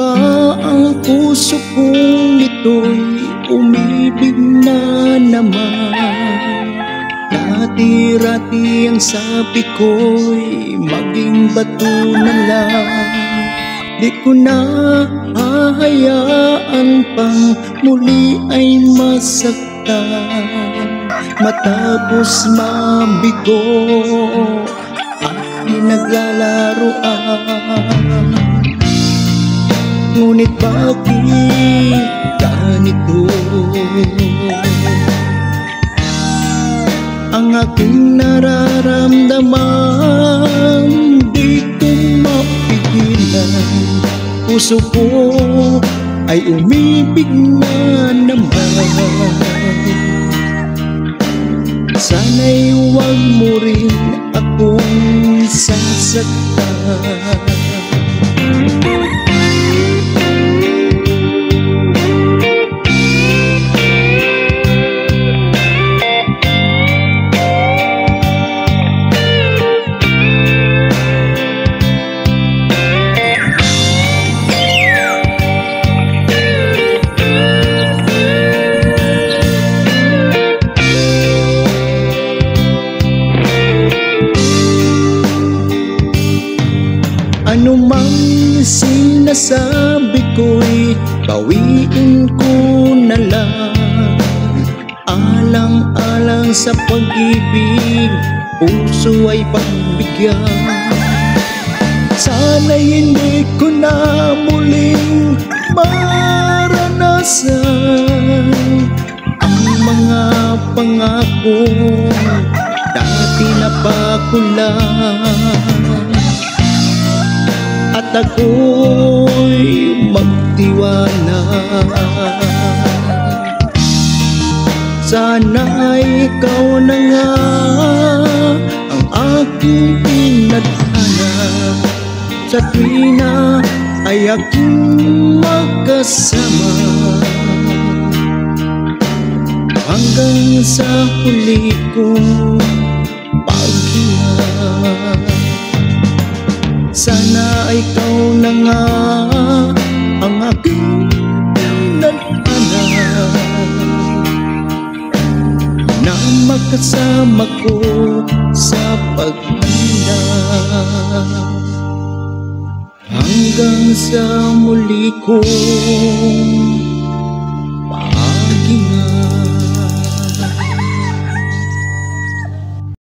ba ang puso kong ito'y umibig na naman? Dati-rati ang sabi ko'y maging bato na lang. Di ko na hahayaan pang muli ay masaktan, matapos mabigo at pinaglalaroan. Ngunit bakit ganito ang aking nararamdaman? Di ko mapigilan, puso ko ay umibig na naman. Sana'y huwag mo rin akong sasaktan. Ano mang sinasabi ko'y bawiin ko na lang. Alang-alang sa pag-ibig, puso ay pagbigyan. Sana'y hindi ko na muling maranasan ang mga pangako dati na pakulan. At ako'y magtiwala, sana'y ikaw na nga ang aking pinadhana. Sa tuwina ay aking magkasama, hanggang sa huli kong paghinga. Sana ikaw na nga ang aking pinadhana, na makasama ko sa paghanda, hanggang sa muli kong